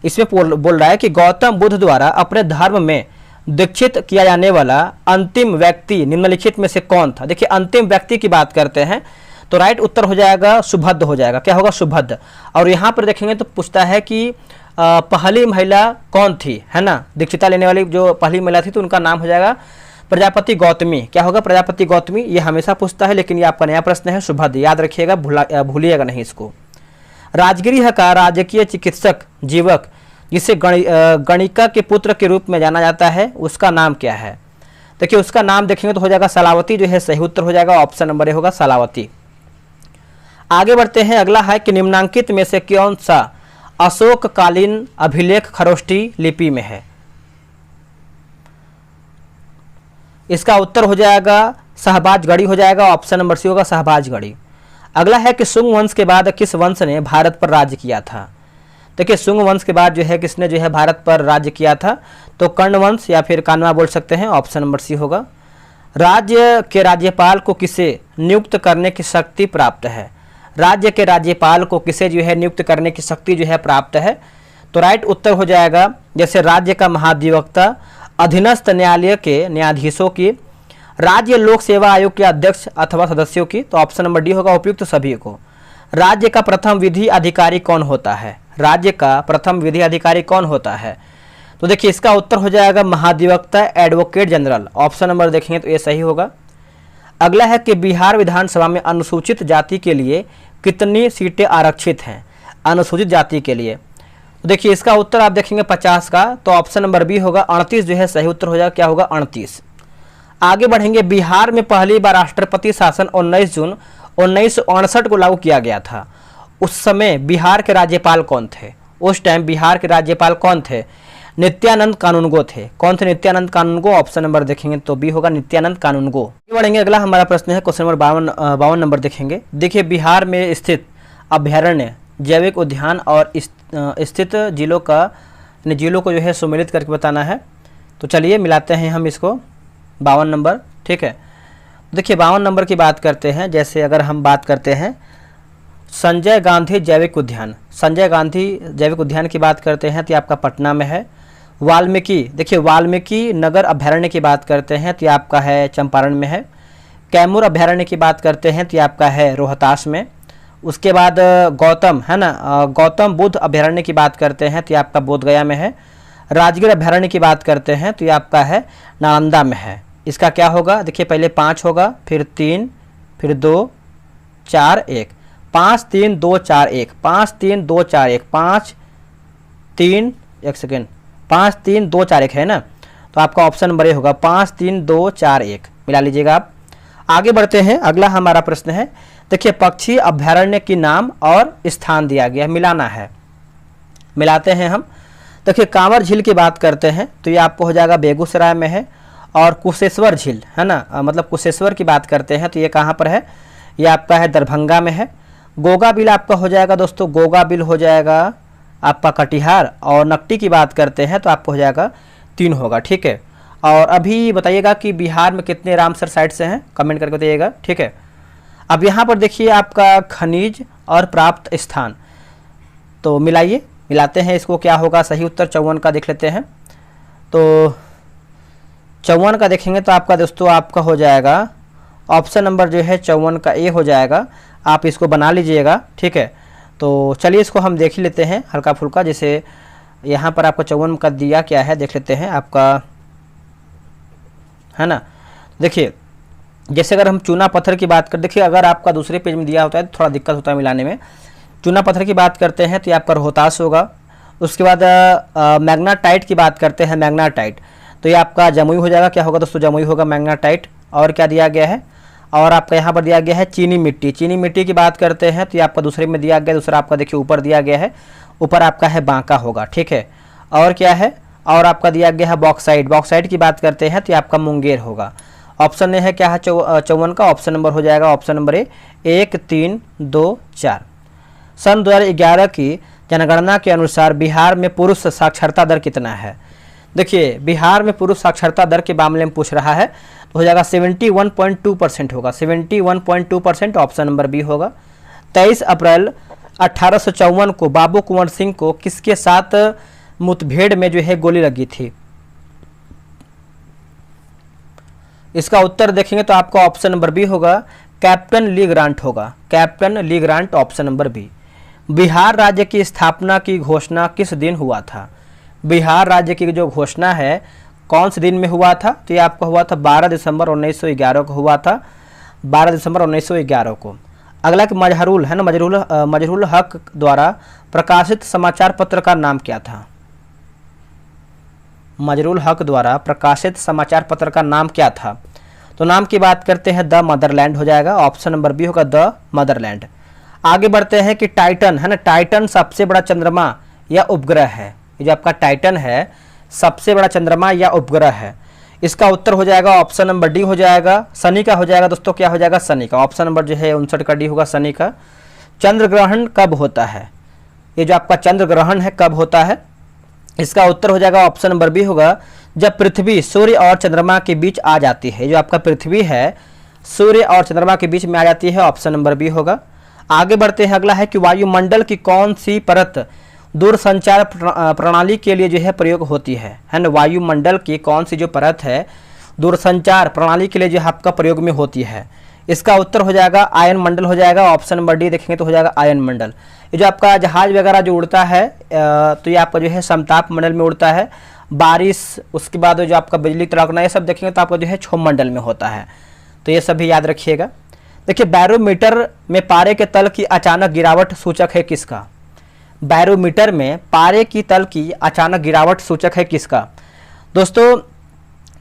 इसमें बोल रहा है कि गौतम बुद्ध द्वारा अपने धर्म में दीक्षित किया जाने वाला अंतिम व्यक्ति निम्नलिखित में से कौन था? देखिए अंतिम व्यक्ति की बात करते हैं तो राइट उत्तर हो जाएगा सुभद्र हो जाएगा। क्या होगा? सुभद्र। और यहाँ पर देखेंगे तो पूछता है कि पहली महिला कौन थी, है ना, दीक्षिता लेने वाली जो पहली महिला थी तो उनका नाम हो जाएगा प्रजापति गौतमी। क्या होगा? प्रजापति गौतमी। ये हमेशा पूछता है, लेकिन ये आपका नया प्रश्न है, सुभद्र, याद रखिएगा, भूलिएगा नहीं इसको। राजगृह का राजकीय चिकित्सक जीवक जिसे गणिका के पुत्र के रूप में जाना जाता है उसका नाम क्या है? देखिए उसका नाम देखेंगे तो हो जाएगा सलावती, जो है सही उत्तर हो जाएगा। ऑप्शन नंबर ए होगा सलावती। आगे बढ़ते हैं, अगला है कि निम्नांकित में से कौन सा अशोककालीन अभिलेख खरोष्ठी लिपि में है? इसका उत्तर हो जाएगा सहबाजगढ़ी हो जाएगा। ऑप्शन नंबर सी होगा सहबाजगढ़ी। अगला है कि शुंग वंश के बाद किस वंश ने भारत पर राज्य किया था? देखिए शुंग वंश के बाद जो है किसने जो है भारत पर राज्य किया था? तो कर्ण वंश या फिर कान्वा बोल सकते हैं। ऑप्शन नंबर सी होगा। राज्य के राज्यपाल को किसे नियुक्त करने की शक्ति प्राप्त है? राज्य के राज्यपाल को किसे जो है नियुक्त करने की शक्ति जो है प्राप्त है? तो राइट उत्तर हो जाएगा जैसे राज्य का महाधिवक्ता, अधीनस्थ न्यायालय के न्यायाधीशों की, राज्य लोक सेवा आयोग के अध्यक्ष अथवा सदस्यों की। तो ऑप्शन नंबर डी होगा उपयुक्त सभी को। राज्य का प्रथम विधि अधिकारी कौन होता है? राज्य का प्रथम विधि अधिकारी कौन होता है? तो देखिए इसका उत्तर हो जाएगा महाधिवक्ता, एडवोकेट जनरल। ऑप्शन नंबर देखेंगे तो ये सही होगा। अगला है कि बिहार विधानसभा में अनुसूचित जाति के लिए कितनी सीटें आरक्षित हैं? अनुसूचित जाति के लिए तो देखिए इसका उत्तर आप देखेंगे 50 का, तो ऑप्शन नंबर बी होगा 38 जो है सही उत्तर हो जाएगा। क्या होगा? 38। आगे बढ़ेंगे, बिहार में पहली बार राष्ट्रपति शासन 19 जून 1969 को लागू किया गया था। उस समय बिहार के राज्यपाल कौन थे? उस टाइम बिहार के राज्यपाल कौन थे? नित्यानंद कानूनगो थे। कौन थे? नित्यानंद कानूनगो। ऑप्शन नंबर देखेंगे तो बी होगा, नित्यानंद कानूनगो। बढ़ेंगे, अगला हमारा प्रश्न है क्वेश्चन नंबर 52 नंबर देखेंगे। देखिए, बिहार में स्थित अभ्यारण्य, जैविक उद्यान और स्थित जिलों को जो है सम्मिलित करके बताना है। तो चलिए मिलाते हैं हम इसको। 52 नंबर, ठीक है। देखिए 52 नंबर की बात करते हैं। जैसे अगर हम बात करते हैं संजय गांधी जैविक उद्यान, संजय गांधी जैविक उद्यान की बात करते हैं तो ये आपका पटना में है। वाल्मीकि, देखिए वाल्मीकि नगर अभ्यारण्य की बात करते हैं तो ये आपका है चंपारण में है। कैमूर अभ्यारण्य की बात करते हैं तो ये आपका है रोहतास में। उसके बाद गौतम है ना, गौतम बुद्ध अभ्यारण्य की बात करते हैं तो ये आपका बोधगया में है। राजगीर अभ्यारण्य की बात करते हैं तो ये आपका है नालंदा में है। इसका क्या होगा? देखिए पहले 5 होगा, फिर 3, फिर 2, 4, 1, 5 3 2 4 1, 5 3 2 4 1, 5 3 1 सेकेंड 5 3 2 4 1 है ना। तो आपका ऑप्शन नंबर ए होगा 5 3 2 4 1, मिला लीजिएगा आप। आगे बढ़ते हैं, अगला हमारा प्रश्न है। देखिए पक्षी अभ्यारण्य की नाम और स्थान दिया गया, मिलाना है। मिलाते हैं हम। देखिए कांवर झील की बात करते हैं तो ये आपको हो जाएगा बेगूसराय में है। और कुशेश्वर झील है ना, मतलब कुशेश्वर की बात करते हैं तो ये कहाँ पर है? ये आपका है दरभंगा में है। गोगा बिल आपका हो जाएगा दोस्तों, गोगा बिल हो जाएगा आपका कटिहार। और नकटी की बात करते हैं तो आपको हो जाएगा 3 होगा, ठीक है। और अभी बताइएगा कि बिहार में कितने रामसर साइट से हैं, कमेंट करके बताइएगा, ठीक है। अब यहाँ पर देखिए आपका खनिज और प्राप्त स्थान, तो मिलाइए, मिलाते हैं इसको, क्या होगा सही उत्तर? 54 का देख लेते हैं। तो 54 का देखेंगे तो आपका दोस्तों आपका हो जाएगा ऑप्शन नंबर जो है 54 का ए हो जाएगा। आप इसको बना लीजिएगा, ठीक है। तो चलिए इसको हम देख ही लेते हैं हल्का फुल्का। जैसे यहाँ पर आपको 54 का दिया क्या है देख लेते हैं आपका, है ना। देखिए जैसे अगर हम चूना पत्थर की बात कर, देखिए अगर आपका दूसरे पेज में दिया होता है तो थोड़ा दिक्कत होता है मिलाने में। चूना पत्थर की बात करते हैं तो ये आपका रोहतास होगा। उसके बाद मैग्नाटाइट की बात करते हैं, मैग्नाटाइट तो ये आपका जमुई हो जाएगा। क्या होगा दोस्तों? जमुई होगा मैग्नाटाइट। और क्या दिया गया है? और आपका यहाँ पर दिया गया है चीनी मिट्टी। चीनी मिट्टी की बात करते हैं तो ये आपका दूसरे में दिया गया, दूसरा आपका देखिए ऊपर दिया गया है, ऊपर आपका है बांका होगा, ठीक है। और क्या है? और आपका दिया गया है बॉक्साइट। बॉक्साइट की बात करते हैं तो ये आपका मुंगेर होगा। ऑप्शन ए है क्या है 54 का, ऑप्शन नंबर हो जाएगा ऑप्शन नंबर ए 1 3 2 4। सन 2011 की जनगणना के अनुसार बिहार में पुरुष साक्षरता दर कितना है? देखिए बिहार में पुरुष साक्षरता दर के मामले में पूछ रहा है तो हो जाएगा 71.2% होगा, 71.2%, ऑप्शन नंबर बी होगा। 23 अप्रैल 1854 को बाबू कुंवर सिंह को किसके साथ मुठभेड़ में जो है गोली लगी थी? इसका उत्तर देखेंगे तो आपका ऑप्शन नंबर बी होगा, कैप्टन ली ग्रांट होगा, captain Lee Grant, option number B. Bihar राज्य की स्थापना की घोषणा किस दिन हुआ था? बिहार राज्य की जो घोषणा है कौन से दिन में हुआ था? तो ये आपका हुआ था 12 दिसंबर 1911 को हुआ था, 12 दिसंबर 1911 को। अगला कि मजहरुल है ना, मजहरुल हक द्वारा प्रकाशित समाचार पत्र का नाम क्या था? मजहरुल हक द्वारा प्रकाशित समाचार पत्र का नाम क्या था? तो नाम की बात करते हैं द मदरलैंड हो जाएगा, ऑप्शन नंबर बी होगा द मदरलैंड। आगे बढ़ते हैं कि टाइटन है ना, टाइटन सबसे बड़ा चंद्रमा या उपग्रह है। ये जो आपका टाइटन है सबसे बड़ा चंद्रमा या उपग्रह है। इसका उत्तर हो जाएगा ऑप्शन नंबर डी हो जाएगा, शनि का हो जाएगा दोस्तों। क्या हो जाएगा? शनि का। ऑप्शन नंबर जो है 59 का डी होगा, शनि का। चंद्र ग्रहण कब होता है? ये जो आपका चंद्र ग्रहण है कब होता है? इसका उत्तर हो जाएगा ऑप्शन नंबर बी होगा, जब पृथ्वी सूर्य और चंद्रमा के बीच आ जाती है। जो आपका पृथ्वी है सूर्य और चंद्रमा के बीच में आ जाती है, ऑप्शन नंबर बी होगा। आगे बढ़ते हैं, अगला है कि वायुमंडल की कौन सी परत दूरसंचार प्रणाली के लिए जो है प्रयोग होती है ना। वायुमंडल की कौन सी जो परत है दूरसंचार प्रणाली के लिए जो आपका प्रयोग में होती है? इसका उत्तर हो जाएगा आयन मंडल हो जाएगा, ऑप्शन नंबर डी देखेंगे तो हो जाएगा आयन मंडल। ये जो आपका जहाज वगैरह जो उड़ता है तो ये आपका जो है समताप मंडल में उड़ता है। बारिश, उसके बाद जो आपका बिजली कड़कना, ये सब देखेंगे तो आपका जो है क्षोभ मंडल में होता है। तो ये सब भी याद रखिएगा। देखिए बैरोमीटर में पारे के तल की अचानक गिरावट सूचक है किसका? बैरोमीटर में पारे की तल की अचानक गिरावट सूचक है किसका? दोस्तों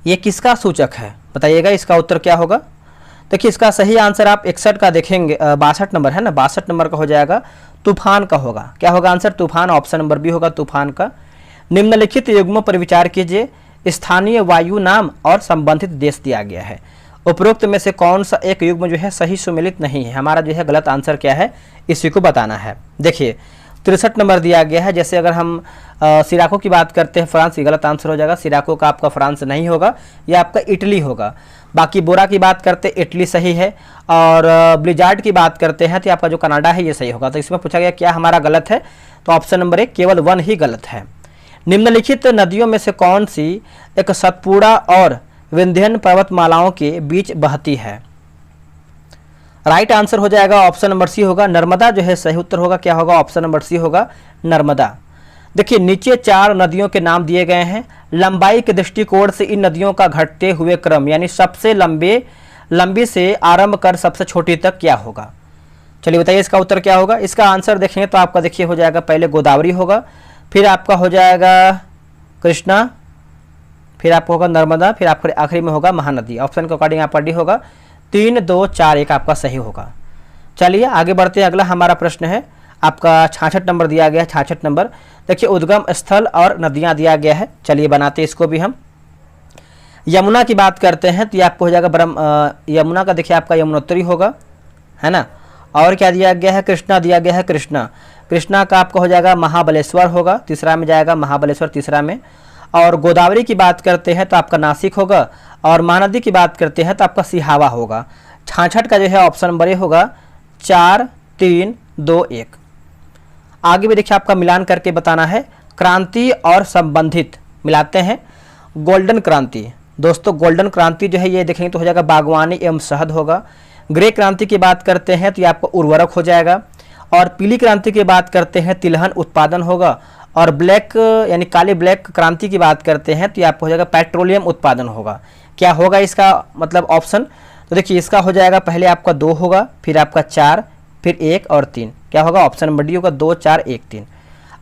ये किसका सूचक है बताइएगा, इसका उत्तर क्या होगा? देखिए इसका सही आंसर आप 61 का देखेंगे, 62 नंबर है ना, 62 नंबर का हो जाएगा, तूफान का होगा। क्या होगा आंसर? तूफान, ऑप्शन नंबर बी होगा तूफान का। निम्नलिखित युग्मों पर विचार कीजिए, स्थानीय वायु नाम और संबंधित देश दिया गया है। उपरोक्त में से कौन सा एक युग्म जो है सही सुमेलित नहीं है? हमारा जो है गलत आंसर क्या है, इसी को बताना है। देखिए 63 नंबर दिया गया है। जैसे अगर हम सिराको की बात करते हैं, फ्रांस, ये गलत आंसर हो जाएगा। सिराको का आपका फ्रांस नहीं होगा, यह आपका इटली होगा। बाकी बोरा की बात करते हैं, इटली सही है। और ब्लिजार्ड की बात करते हैं तो आपका जो कनाडा है ये सही होगा। तो इसमें पूछा गया क्या हमारा गलत है, तो ऑप्शन नंबर 1 केवल 1 ही गलत है। निम्नलिखित नदियों में से कौन सी एक सतपुड़ा और विंध्यन पर्वतमालाओं के बीच बहती है? राइट आंसर हो जाएगा ऑप्शन नंबर सी होगा, नर्मदा जो है सही उत्तर होगा। क्या होगा? ऑप्शन नंबर सी होगा, नर्मदा। देखिए नीचे 4 नदियों के नाम दिए गए हैं। लंबाई के दृष्टिकोण से इन नदियों का घटते हुए क्रम, यानी सबसे लंबी से आरंभ कर सबसे छोटी तक क्या होगा? चलिए बताइए इसका उत्तर क्या होगा। इसका आंसर देखेंगे तो आपका देखिए हो जाएगा, पहले गोदावरी होगा, फिर आपका हो जाएगा कृष्णा, फिर आपका होगा नर्मदा, फिर आपका आखिरी में होगा महानदी। ऑप्शन के अकॉर्डिंग आपका डी होगा 3, 2, 4, 1 आपका सही होगा। चलिए आगे बढ़ते हैं। अगला हमारा प्रश्न है आपका 66 नंबर दिया गया है। 66 नंबर देखिए, उद्गम स्थल और नदियां दिया गया है। चलिए बनाते हैं इसको भी हम। यमुना की बात करते हैं तो ये आपको हो जाएगा यमुना का देखिए आपका यमुनोत्री होगा, है ना। और क्या दिया गया है? कृष्णा दिया गया है, कृष्णा का आपका हो जाएगा महाबलेश्वर होगा, तीसरा में जाएगा महाबलेश्वर, तीसरा में। और गोदावरी की बात करते हैं तो आपका नासिक होगा, और महानदी की बात करते हैं तो आपका सिहावा होगा। 66 का जो है ऑप्शन नंबर ए होगा, 4, 3, 2, 1। आगे भी देखिए आपका मिलान करके बताना है। क्रांति और संबंधित मिलाते हैं। गोल्डन क्रांति, दोस्तों गोल्डन क्रांति जो है ये देखेंगे तो हो जाएगा बागवानी एवं शहद होगा। ग्रे क्रांति की बात करते हैं तो ये आपका उर्वरक हो जाएगा। और पीली क्रांति की बात करते हैं तिलहन उत्पादन होगा। और ब्लैक यानी काली ब्लैक क्रांति की बात करते हैं तो ये आपको हो जाएगा पेट्रोलियम उत्पादन होगा। क्या होगा इसका मतलब ऑप्शन? तो देखिए इसका हो जाएगा, पहले आपका 2 होगा, फिर आपका 4, फिर 1 और 3। क्या होगा? ऑप्शन नंबर डी होगा, 2, 4, 1, 3।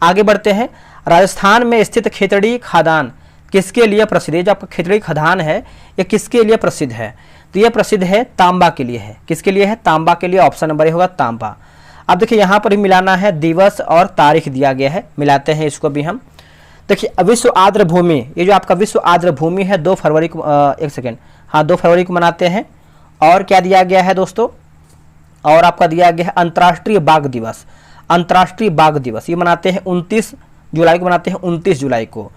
आगे बढ़ते हैं। राजस्थान में स्थित खेतड़ी खदान किसके लिए प्रसिद्ध है? जो आपका खेतड़ी खदान है ये किसके लिए प्रसिद्ध है? तो ये प्रसिद्ध है तांबा के लिए है। किसके लिए है? तांबा के लिए। ऑप्शन नंबर ए होगा तांबा। अब देखिए यहाँ पर ही मिलाना है, दिवस और तारीख दिया गया है, मिलाते हैं इसको भी हम। देखिए विश्व आर्द्र भूमि, ये जो आपका विश्व आर्द्र भूमि है 2 फरवरी को 1 सेकेंड, हाँ 2 फरवरी को मनाते हैं। और क्या दिया गया है दोस्तों? और आपका दिया गया है अंतर्राष्ट्रीय बाघ दिवस। अंतर्राष्ट्रीय बाघ दिवस ये मनाते हैं 29 जुलाई को मनाते हैं, 29 जुलाई को।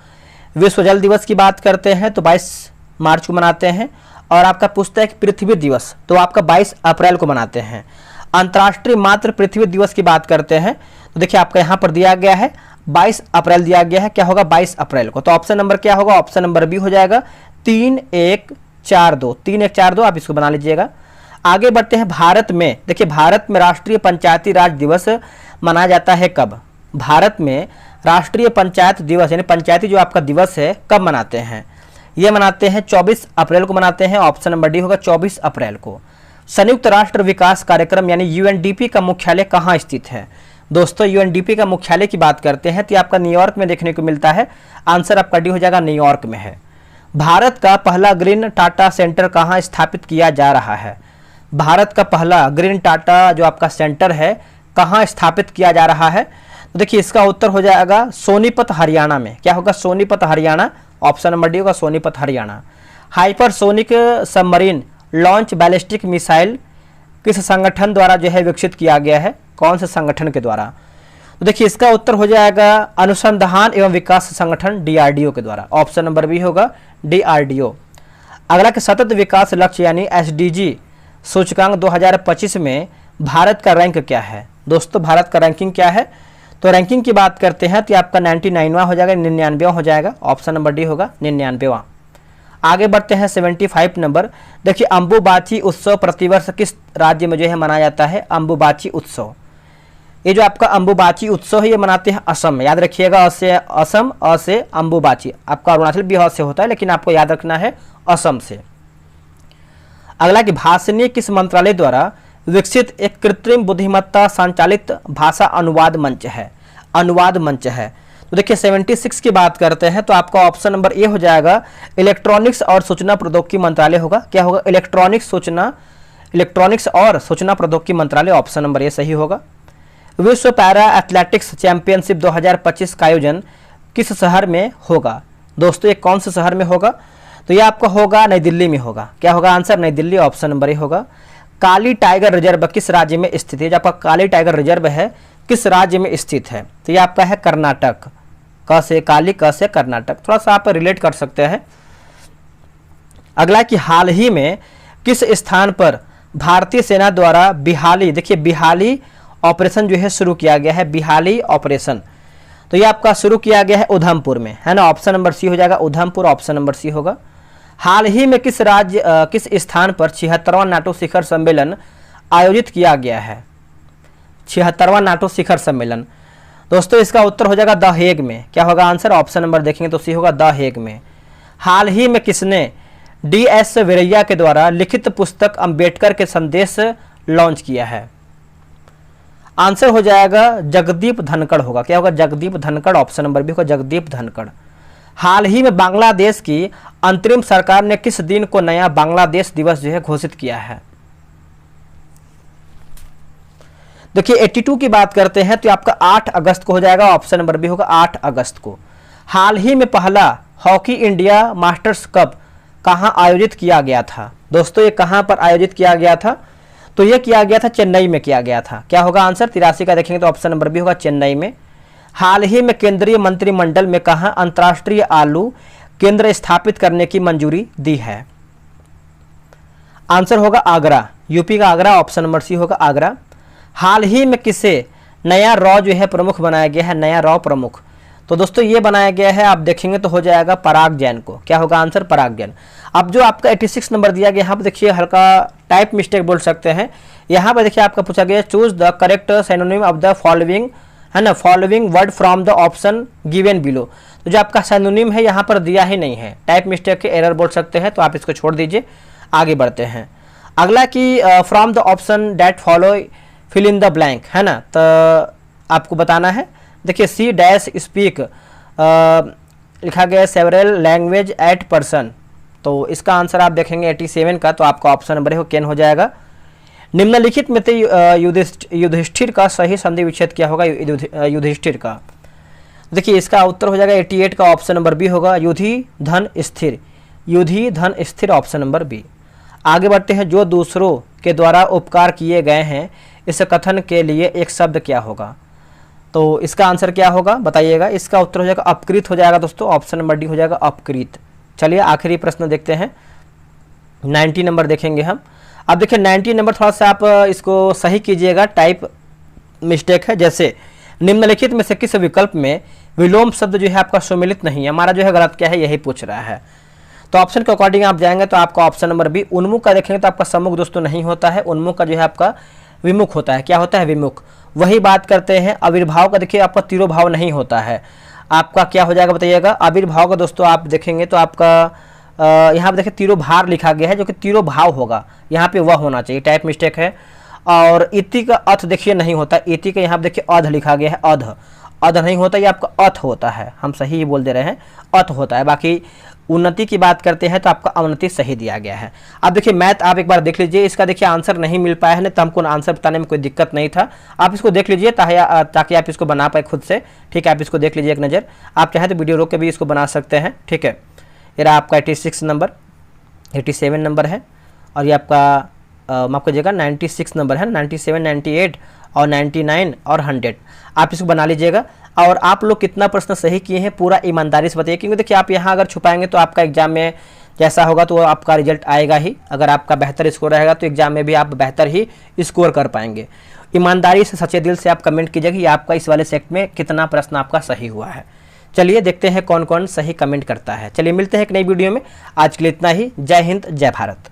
विश्व जल दिवस की बात करते हैं तो 22 मार्च को मनाते हैं। और आपका पूछता है कि पृथ्वी दिवस, तो आपका 22 अप्रैल को मनाते हैं। अंतर्राष्ट्रीय मातृ पृथ्वी दिवस की बात करते हैं तो देखिए आपका यहाँ पर दिया गया है 22 अप्रैल दिया गया है। क्या होगा? 22 अप्रैल को। तो ऑप्शन नंबर क्या होगा? ऑप्शन नंबर बी हो जाएगा, 3, 1, 4, 2। 3, 1, 4, 2 आप इसको बना लीजिएगा। आगे बढ़ते हैं। भारत में देखिए, भारत में राष्ट्रीय पंचायती राज दिवस मनाया जाता है कब? भारत में राष्ट्रीय पंचायत दिवस यानी पंचायती जो आपका दिवस है कब मनाते हैं? ये मनाते हैं 24 अप्रैल को मनाते हैं। ऑप्शन नंबर डी होगा 24 अप्रैल को। संयुक्त राष्ट्र विकास कार्यक्रम यानी यूएनडीपी का मुख्यालय कहाँ स्थित है? दोस्तों यूएनडीपी का मुख्यालय की बात करते हैं तो आपका न्यूयॉर्क में देखने को मिलता है। आंसर आपका डी हो जाएगा, न्यूयॉर्क में है। भारत का पहला ग्रीन टाटा सेंटर कहाँ स्थापित किया जा रहा है? भारत का पहला ग्रीन टाटा जो आपका सेंटर है कहाँ स्थापित किया जा रहा है? तो देखिए इसका उत्तर हो जाएगा सोनीपत हरियाणा में। क्या होगा? Sonipat Haryana. Option number D होगा Sonipat Haryana. Hypersonic submarine launch ballistic missile किस संगठन द्वारा जो है विकसित किया गया है? कौन से संगठन के द्वारा? तो देखिए इसका उत्तर हो जाएगा अनुसंधान एवं विकास संगठन डीआरडीओ के द्वारा। ऑप्शन नंबर बी होगा डीआरडीओ। अगला के सतत विकास लक्ष्य यानी एसडीजी सूचकांक 2025 में भारत का रैंक क्या है? दोस्तों भारत का रैंकिंग क्या है? तो रैंकिंग की बात करते हैं तो आपका 99वां हो जाएगा, 99वां हो जाएगा। ऑप्शन नंबर डी होगा 99वां। आगे बढ़ते हैं 75 नंबर। देखिए अंबुबाची उत्सव प्रतिवर्ष किस राज्य में जो है मनाया जाता है? अंबुबाची उत्सव, ये जो आपका अंबुबाची उत्सव है ये मनाते हैं असम में। याद रखिएगा, असम, अ से अंबुबाची। आपका अरुणाचल बिहार से होता है लेकिन आपको याद रखना है असम से। अगला कि भाषणीय किस मंत्रालय द्वारा विकसित एक कृत्रिम बुद्धिमत्ता संचालित भाषा अनुवाद मंच है? अनुवाद मंच है। तो देखिए 76 की बात करते हैं तो आपका ऑप्शन नंबर ए हो जाएगा इलेक्ट्रॉनिक्स और सूचना प्रौद्योगिकी मंत्रालय होगा। क्या होगा? इलेक्ट्रॉनिक्स सूचना इलेक्ट्रॉनिक्स और सूचना प्रौद्योगिकी मंत्रालय, ऑप्शन नंबर ए सही होगा। विश्व पैरा एथलेटिक्स चैंपियनशिप 2025 का आयोजन किस शहर में होगा? दोस्तों ये कौन से शहर में होगा? तो ये आपका होगा नई दिल्ली में होगा। क्या होगा आंसर? नई दिल्ली, ऑप्शन नंबर ए होगा। काली टाइगर रिजर्व किस राज्य में स्थित है? जो आपका काली टाइगर रिजर्व है किस राज्य में स्थित है? तो ये आपका है कर्नाटक। क से काली, क से कर्नाटक, थोड़ा सा आप रिलेट कर सकते हैं। अगला कि हाल ही में किस स्थान पर भारतीय सेना द्वारा बिहाली, देखिए बिहाली ऑपरेशन जो है शुरू किया गया है, बिहाली ऑपरेशन। तो ये आपका शुरू किया गया है उधमपुर में, है ना, ऑप्शन नंबर सी हो जाएगा, उधमपुर, ऑप्शन नंबर सी होगा। हाल ही में किस राज्य किस स्थान पर 76वां नाटो शिखर सम्मेलन आयोजित किया गया है? 76वां नाटो शिखर सम्मेलन दोस्तों इसका उत्तर हो जाएगा द हेग में। क्या होगा आंसर? ऑप्शन नंबर देखेंगे तो सी होगा द हेग में। हाल ही में किसने DS वीरैया के द्वारा लिखित पुस्तक अंबेडकर के संदेश लॉन्च किया है? आंसर हो जाएगा जगदीप धनखड़ होगा। क्या होगा? Jagdeep Dhankhar, option number B होगा जगदीप धनखड़। हाल ही में बांग्लादेश की अंतरिम सरकार ने किस दिन को नया बांग्लादेश दिवस जो है घोषित किया है? देखिए 82 की बात करते हैं तो आपका 8 अगस्त को हो जाएगा, ऑप्शन नंबर बी होगा 8 अगस्त को। हाल ही में पहला हॉकी इंडिया मास्टर्स कप कहां आयोजित किया गया था? दोस्तों ये कहां पर आयोजित किया गया था? तो ये किया गया था चेन्नई में किया गया था। क्या होगा आंसर? 83 का देखेंगे तो ऑप्शन नंबर बी होगा चेन्नई में। हाल ही में केंद्रीय मंत्रिमंडल में कहां अंतर्राष्ट्रीय आलू केंद्र स्थापित करने की मंजूरी दी है? आंसर होगा आगरा, यूपी का आगरा, ऑप्शन नंबर सी होगा आगरा। हाल ही में किसे नया रॉ जो है प्रमुख बनाया गया है? नया रॉ प्रमुख, तो दोस्तों ये बनाया गया है, आप देखेंगे तो हो जाएगा पराग जैन को। क्या होगा आंसर? पराग जैन। अब जो आपका 86 नंबर दिया गया यहाँ पर देखिए हल्का टाइप मिस्टेक बोल सकते हैं। यहाँ पर देखिए आपका पूछा गया choose the correct synonym of the following, है ना, following word from the option given below. तो जो आपका सिनोनिम है यहाँ पर दिया ही नहीं है, टाइप मिस्टेक के एरर बोल सकते हैं, तो आप इसको छोड़ दीजिए, आगे बढ़ते हैं। अगला कि from the option that follow fill in the blank, है ना, तो आपको बताना है। देखिए सी डैश स्पीक लिखा गया सेवरल लैंग्वेज एट पर्सन, तो इसका आंसर आप देखेंगे 87 का, तो आपका ऑप्शन नंबर केन हो जाएगा। निम्नलिखित में से युधिष्ठिर का सही संधि विच्छेद क्या होगा? युधिष्ठिर का देखिए इसका उत्तर हो जाएगा 88 का, ऑप्शन नंबर बी होगा युधि धन स्थिर, युधि धन स्थिर, ऑप्शन नंबर बी। आगे बढ़ते हैं। जो दूसरों के द्वारा उपकार किए गए हैं इस कथन के लिए एक शब्द क्या होगा? तो इसका आंसर क्या होगा बताइएगा? इसका उत्तर हो जाएगा अपकृत हो जाएगा दोस्तों, ऑप्शन नंबर डी हो जाएगा अपकृत। चलिए आखिरी प्रश्न देखते हैं, 90 नंबर देखेंगे हम। अब देखिए 90 नंबर थोड़ा सा आप इसको सही कीजिएगा, टाइप मिस्टेक है। जैसे निम्नलिखित में से किस विकल्प में विलोम शब्द जो है आपका सम्मिलित नहीं है? हमारा जो है गलत क्या है यही पूछ रहा है। तो ऑप्शन के अकॉर्डिंग आप जाएंगे तो आपका ऑप्शन नंबर बी उन्मुख का देखेंगे तो आपका सम्मुख दोस्तों नहीं होता है, उन्मुख का जो है आपका विमुख होता है। क्या होता है? विमुख। वही बात करते हैं आविर्भाव का, देखिए आपका तिरोभाव नहीं होता है, आपका क्या हो जाएगा बताइएगा? आविर्भाव का दोस्तों आप देखेंगे तो आपका यहाँ पे देखिए तिरोभार लिखा गया है जो कि तिरोभाव होगा, यहाँ पे वह होना चाहिए, टाइप मिस्टेक है। और इति का अथ देखिए नहीं होता, इति का यहाँ पे देखिए अध लिखा गया है, अध, अध नहीं होता, ये आपका अथ होता है, हम सही ही बोल दे रहे हैं, अथ होता है। बाकी उन्नति की बात करते हैं तो आपका अवनति सही दिया गया है। अब देखिए मैथ आप एक बार देख लीजिए, इसका देखिए आंसर नहीं मिल पाया है ना, तो हमको आंसर बताने में कोई दिक्कत नहीं था। आप इसको देख लीजिए ताकि आप इसको बना पाए खुद से, ठीक है। आप इसको देख लीजिए एक नज़र, आप चाहे तो वीडियो रोक के भी इसको बना सकते हैं, ठीक है। ये रहा आपका 86 नंबर, 87 नंबर है, और ये आपका माफ कीजिएगा 96 नंबर है, 97, 98 और 99 और 100। आप इसको बना लीजिएगा। और आप लोग कितना प्रश्न सही किए हैं पूरा ईमानदारी से बताइए, क्योंकि देखिए आप यहाँ अगर छुपाएंगे तो आपका एग्जाम में जैसा होगा तो आपका रिजल्ट आएगा ही। अगर आपका बेहतर स्कोर रहेगा तो एग्जाम में भी आप बेहतर ही स्कोर कर पाएंगे। ईमानदारी से सच्चे दिल से आप कमेंट कीजिएगा कि आपका इस वाले सेट में कितना प्रश्न आपका सही हुआ है। चलिए देखते हैं कौन कौन सही कमेंट करता है। चलिए मिलते हैं एक नई वीडियो में, आज के लिए इतना ही। जय हिंद, जय भारत।